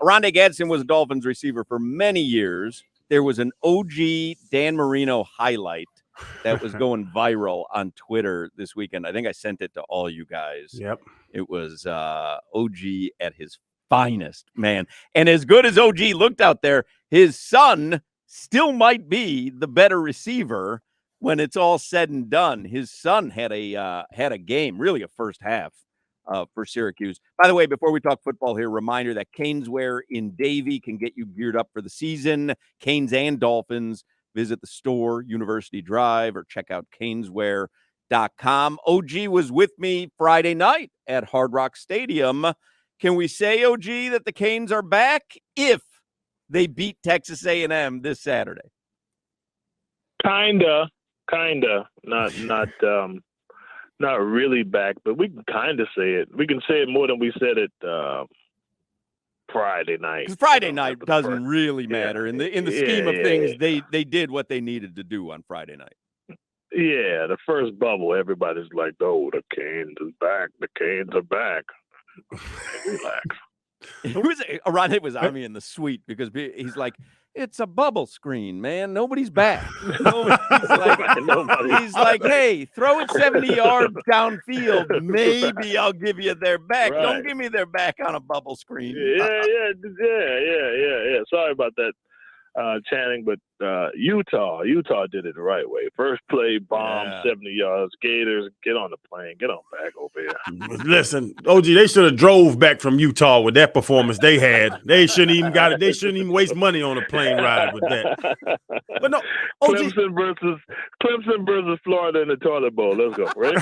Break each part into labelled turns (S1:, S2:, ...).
S1: Oronde Gadsden was a Dolphins receiver for many years. There was an OG Dan Marino highlight that was going viral on Twitter this weekend. I think I sent it to all you guys.
S2: Yep.
S1: It was OG at his finest, man. And as good as OG looked out there, his son still might be the better receiver when it's all said and done. His son had a game, really a first half for Syracuse. By the way, before we talk football here, reminder that Caneswear in Davie can get you geared up for the season. Canes and Dolphins. Visit the store, University Drive, or check out Caneswear.com. OG was with me Friday night at Hard Rock Stadium. Can we say, OG, that the Canes are back if they beat Texas A&M this Saturday?
S3: Kinda, not really back, but we can kind of say it. We can say it more than we said it Friday night.
S1: Because Friday night doesn't really matter in the scheme of things. They did what they needed to do on Friday night.
S3: Yeah, the first bubble, everybody's like, "Oh, the Canes is back. The Canes are back." Relax.
S1: It was on me in the suite because he's like, it's a bubble screen, man. Nobody's back. He's like, hey, throw it 70 yards downfield. Maybe I'll give you their back. Right. Don't give me their back on a bubble screen.
S3: Yeah. Sorry about that, Channing, but Utah did it the right way. First play, bomb, 70 yards. Gators, get on the plane. Get on back over here.
S2: Listen, OG, they should have drove back from Utah with that performance they had. They shouldn't even got it. They shouldn't even waste money on a plane ride with that. But no, OG.
S3: Clemson versus Florida in the toilet bowl. Let's go. Ready?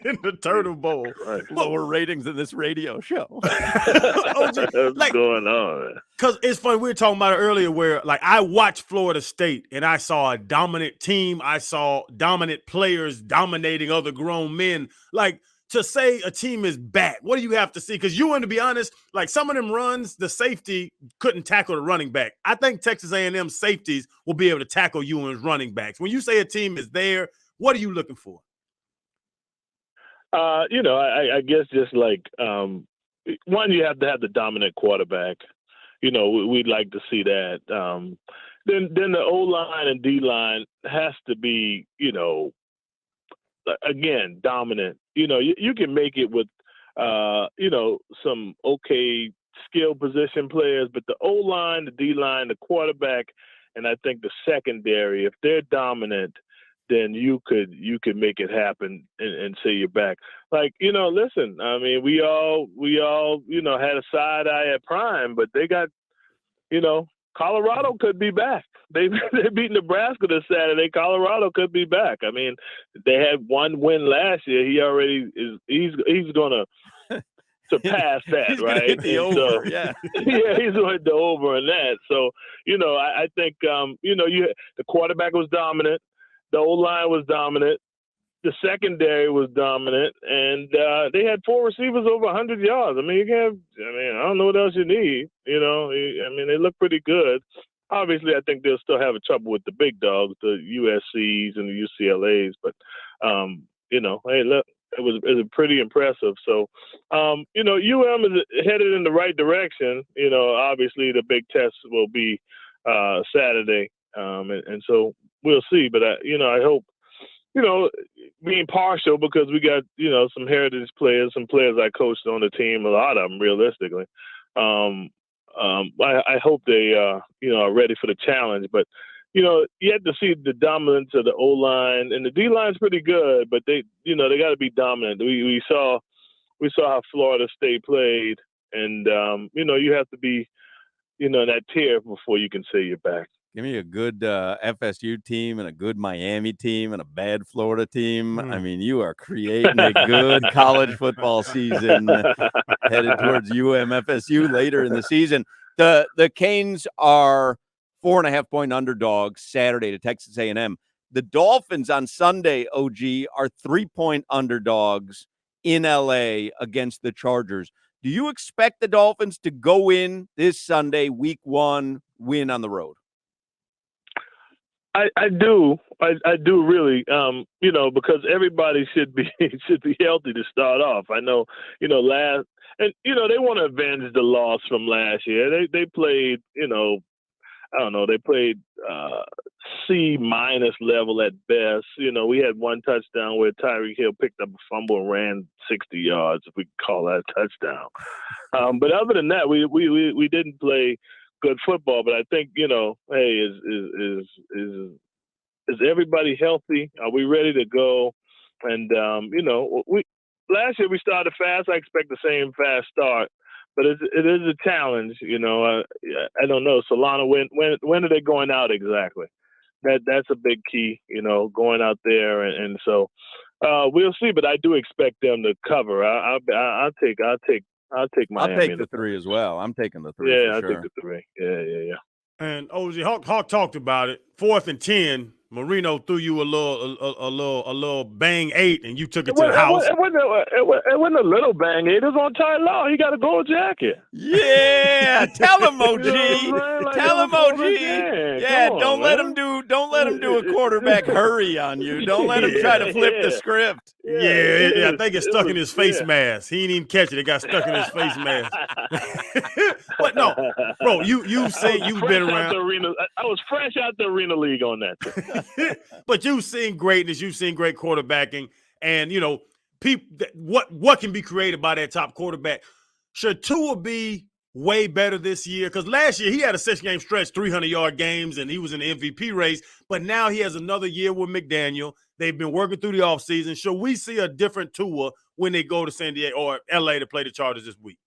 S2: In the turtle bowl.
S1: Right. Lower ratings in this radio show.
S3: OG, what's going on?
S2: Because it's funny, we were talking about it earlier where, like, I watched Florida State and I saw a dominant team. I saw dominant players dominating other grown men. Like, to say a team is back, what do you have to see? Because to be honest, like some of them runs, the safety couldn't tackle the running back. I think Texas A&M safeties will be able to tackle UN's running backs. When you say a team is there, what are you looking for?
S3: I guess just like one, you have to have the dominant quarterback. We'd like to see that. Then the O-line and D-line has to be, again, dominant. You can make it with, some okay skill position players, but the O-line, the D-line, the quarterback, and I think the secondary, if they're dominant, then you could make it happen and say you're back. Like, listen, I mean, we all, had a side eye at Prime, but they got, Colorado could be back. They beat Nebraska this Saturday. Colorado could be back. I mean, they had one win last year. He already is. He's going to surpass that,
S1: he's
S3: right?
S1: Hit the over, yeah.
S3: Yeah, he's going to hit the over in that. So, I think the quarterback was dominant. The O-line was dominant. The secondary was dominant, and they had 4 receivers over 100 yards. I mean, I don't know what else you need. They look pretty good. Obviously, I think they'll still have trouble with the big dogs, the USCs and the UCLAs. But, hey, look, it was pretty impressive. So, UM is headed in the right direction. Obviously, the big test will be Saturday, and so we'll see. But I hope. Being partial because we got, some heritage players, some players I coached on the team, a lot of them realistically. I hope they, are ready for the challenge. But, you have to see the dominance of the O-line, and the D-line's pretty good, but they got to be dominant. We saw how Florida State played, and, you have to be, in that tier before you can say you're back.
S1: Give me a good FSU team and a good Miami team and a bad Florida team. I mean, you are creating a good college football season headed towards FSU later in the season. The Canes are 4.5-point underdogs Saturday to Texas A&M. The Dolphins on Sunday, OG, are 3-point underdogs in LA against the Chargers. Do you expect the Dolphins to go in this Sunday, week 1, win on the road?
S3: I do. I do really. Because everybody should be healthy to start off. I know, last and they want to avenge the loss from last year. They played, I don't know, they played C- level at best. We had one touchdown where Tyreek Hill picked up a fumble and ran 60 yards, if we could call that a touchdown. But other than that, we didn't play good football. But I think, hey, is everybody healthy? Are we ready to go? And we last year we started fast. I expect the same fast start. But it is a challenge, I don't know. Solana, when are they going out exactly? That's a big key, going out there, and so we'll see. But I do expect them to cover. I'll take Miami.
S1: I'll take the 3 as well. I'm taking the 3.
S3: Yeah, I'll take the 3. Yeah.
S2: And OG Hawk talked about it. 4th and 10. Marino threw you a little bang 8, and you took it to the house.
S3: It wasn't a little bang 8. It was on Ty Law. He got a gold jacket.
S1: Yeah, tell him, OG. Tell him, OG. Yeah,
S3: don't
S1: let him do a quarterback hurry on you. Don't let him try to flip the script.
S2: Yeah, I think it's stuck in his face mask. He didn't even catch it. It got stuck in his face mask. But no, bro, you've been around.
S3: I was fresh out the Arena League on that.
S2: But you've seen greatness. You've seen great quarterbacking, and people. What can be created by that top quarterback? Should Tua be way better this year? Because last year he had a 6-game stretch, 300-yard games, and he was in the MVP race. But now he has another year with McDaniel. They've been working through the offseason. Should we see a different Tua when they go to San Diego or LA to play the Chargers this week?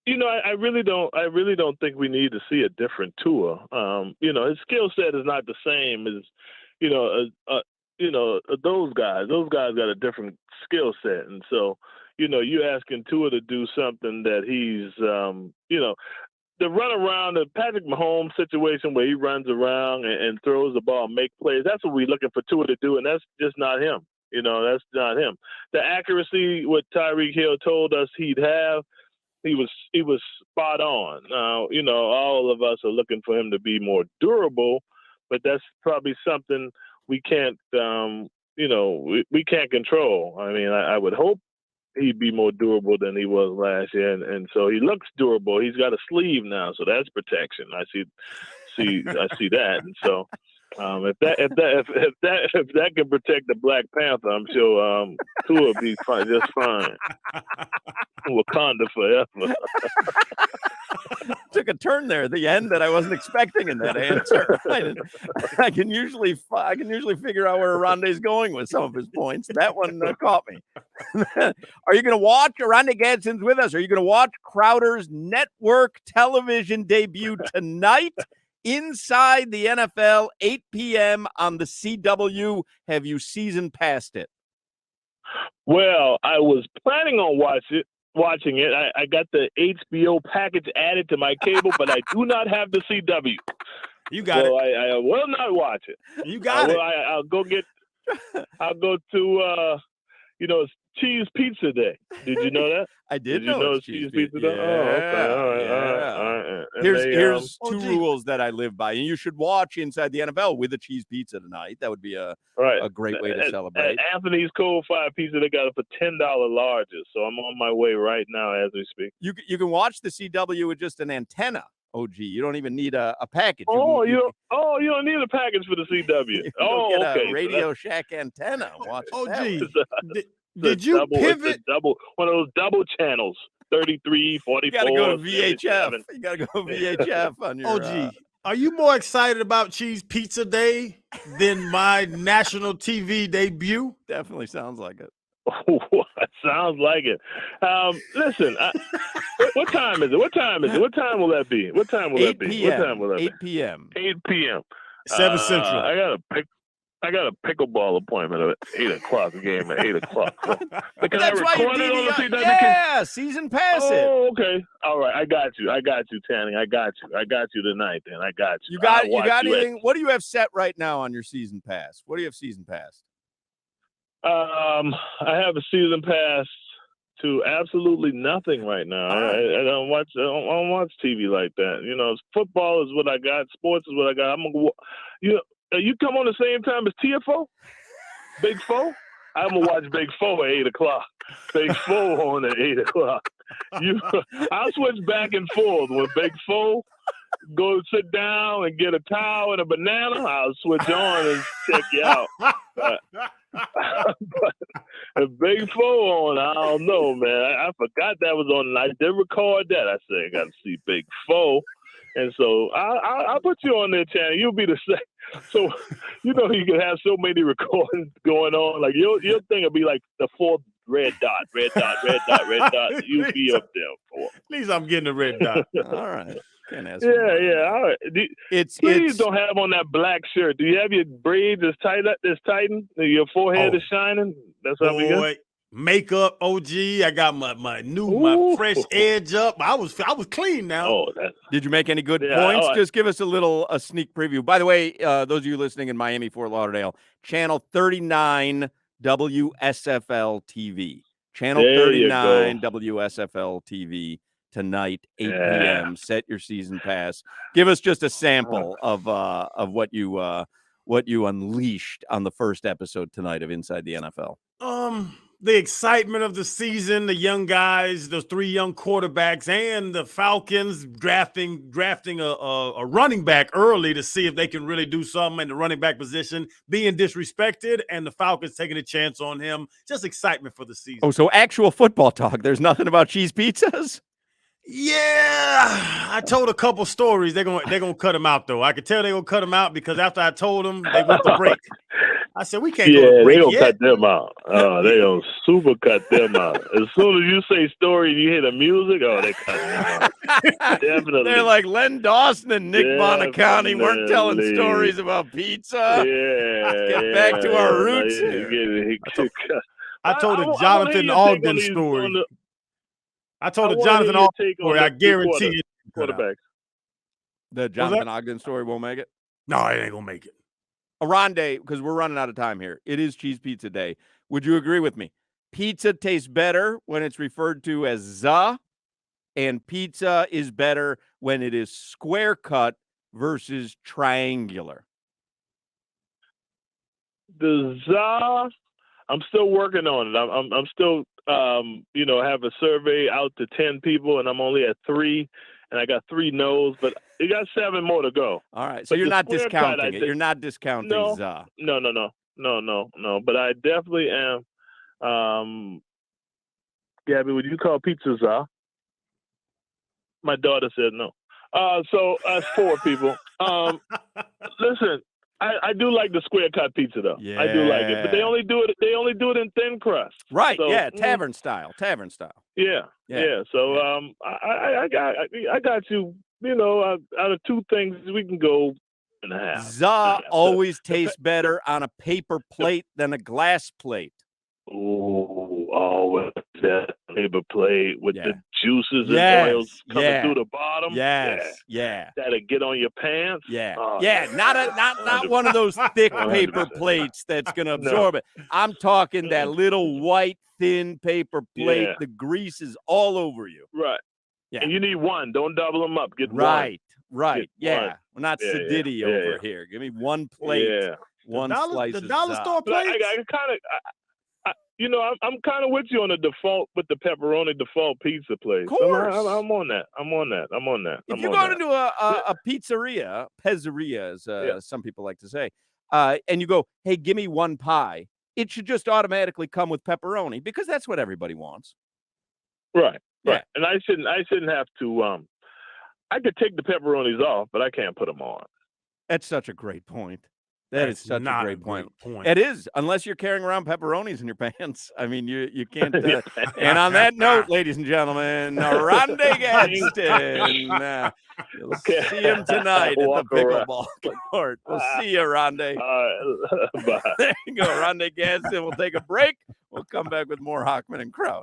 S3: I really don't think we need to see a different Tua. His skill set is not the same as, those guys. Those guys got a different skill set, and so, you asking Tua to do something that he's, the run around, the Patrick Mahomes situation where he runs around and throws the ball, and make plays. That's what we're looking for Tua to do, and that's just not him. That's not him. The accuracy, what Tyreek Hill told us he'd have. He was spot on. Now, all of us are looking for him to be more durable, but that's probably something we can't, we can't control. I mean, I would hope he'd be more durable than he was last year, and so he looks durable. He's got a sleeve now, so that's protection. I see that, and so. If that can protect the Black Panther, I'm sure Tua will be fine, just fine. Wakanda forever.
S1: Took a turn there at the end that I wasn't expecting in that answer. I can usually figure out where Oronde's going with some of his points. That one caught me. Are you going to watch? Oronde Gadsden's with us. Are you going to watch Crowder's network television debut tonight? Inside the NFL, 8 p.m. on the CW. Have you seasoned past it?
S3: Well, I was planning on watching it. I got the HBO package added to my cable, but I do not have the CW.
S2: You got it.
S3: I will not watch it.
S2: You got it.
S3: I'll go to it's Cheese Pizza Day. Did you know that?
S1: I did
S3: you know it's Cheese Pizza Day?
S1: Yeah.
S3: Oh, okay. All right.
S1: Here's two rules that I live by, and you should watch Inside the NFL with a cheese pizza tonight. That would be a great way to celebrate.
S3: At Anthony's Cold Fire Pizza, they got it for $10 larger, so I'm on my way right now as we speak.
S1: You can watch the CW with just an antenna. OG, you don't even need a package.
S3: You don't need a package for the CW.
S1: Okay. A Radio Shack antenna. Watch
S2: OG. Did you pivot?
S3: One of those double channels, 33, 44.
S1: You got to go to VHF. You got to go VHF on your.
S2: OG, are you more excited about Cheese Pizza Day than my national TV debut?
S1: Definitely sounds like it.
S3: Sounds like it. Listen, what time is it? What time will that be?
S1: 8 p.m.
S3: 8 p.m.
S2: 7 Central.
S3: I got a pickleball appointment at 8 o'clock. Game at 8 o'clock. So,
S1: that's why you DVR. Yeah, season pass it.
S3: Oh, okay. All right, I got you, Tanning. I got you tonight. Then I got you.
S1: You got anything? What do you have set right now on your season pass? What do you have season pass?
S3: I have a season pass to absolutely nothing right now. I don't watch. I don't watch TV like that. You know, football is what I got. Sports is what I got. You come on the same time as TFO, Big Four. I'm gonna watch Big Four at 8:00. Big Four on at 8:00. I'll switch back and forth when Big Four go sit down and get a towel and a banana. I'll switch on and check you out. But the Big Four on, I don't know, man. I forgot that was on. I did record that. I said I got to see Big Four, and so I'll put you on their channel. You'll be the same. So you know you can have so many recordings going on. Like your thing will be like the fourth red dot, red dot, red dot, red dot. You'll be up there for.
S2: At least I'm getting a red dot.
S1: All right.
S3: Yeah. All right. Please don't have on that black shirt. Do you have your braids as tightened? Your forehead is shining? That's how we go.
S2: Makeup, OG. I got my fresh edge up. I was clean now.
S3: Oh,
S1: did you make any good points? Just give us a sneak preview. By the way, those of you listening in Miami, Fort Lauderdale, channel 39 WSFL TV. Channel 39 WSFL TV tonight, 8 p.m. Set your season pass. Give us just a sample of what you unleashed on the first episode tonight of Inside the NFL.
S2: The excitement of the season, the young guys, those three young quarterbacks, and the Falcons drafting a running back early to see if they can really do something in the running back position, being disrespected, and the Falcons taking a chance on him. Just excitement for the season.
S1: Oh, so actual football talk. There's nothing about cheese pizzas?
S2: Yeah, I told a couple stories. They're gonna cut them out though. I could tell they're gonna cut them out because after I told them they went to break. I said we can't go to break.
S3: Yeah, they gonna cut them out. Oh, they gonna super cut them out. As soon as you say story, you hear the music. Oh, they cut them out. Definitely.
S1: They're like Len Dawson and Nick Bonaconte weren't telling stories about pizza.
S3: Yeah,
S1: let's get back to our roots here.
S2: I told a Jonathan Ogden story. I told a Jonathan Ogden story. I guarantee it.
S3: Quarterbacks.
S1: The Jonathan Ogden story won't make it?
S2: No, it ain't going to make it.
S1: Oronde, because we're running out of time here. It is Cheese Pizza Day. Would you agree with me? Pizza tastes better when it's referred to as za, and pizza is better when it is square cut versus triangular.
S3: The za, I'm still working on it. I'm still have a survey out to 10 people, and I'm only at 3, and I got 3 no's, but you got 7 more to go.
S1: All right, so you're not discounting it. You're not discounting za.
S3: No. But I definitely am. Gabby, would you call pizza za? My daughter said no. So us 4 people. Listen. I do like the square cut pizza though. Yeah. I do like it, but they only do it in thin crust.
S1: Right? So, tavern style.
S3: Yeah. So I got you. You know, out of 2 things we can go and a half.
S1: Za always tastes better on a paper plate than a glass plate.
S3: With that paper plate with the juices and oils coming through the bottom.
S1: Yeah.
S3: That'll get on your pants.
S1: Yeah. Not one of those thick paper plates that's gonna absorb it. I'm talking that little white thin paper plate. The grease is all over you.
S3: Right. Yeah. And you need 1. Don't double them up. Get
S1: right.
S3: One.
S1: Right. Yeah. We're not Sedity over here. Give me 1 plate. Yeah. One slice of
S2: dollar store plate.
S3: I'm kind of with you on the default with the pepperoni default pizza place.
S1: Of course.
S3: I'm on that.
S1: If you go into a pizzeria, as some people like to say, and you go, hey, give me 1 pie, it should just automatically come with pepperoni because that's what everybody wants.
S3: Right. And I shouldn't have to. I could take the pepperonis off, but I can't put them on.
S1: That's such a great point. That is such a great point. It is, unless you're carrying around pepperonis in your pants. I mean, you can't. And on that note, ladies and gentlemen, Oronde Gadsden. You'll see him tonight at the pickleball court. We'll see you, Oronde.
S3: Bye.
S1: There you go, Oronde Gadsden. We'll take a break. We'll come back with more Hochman and Crowder.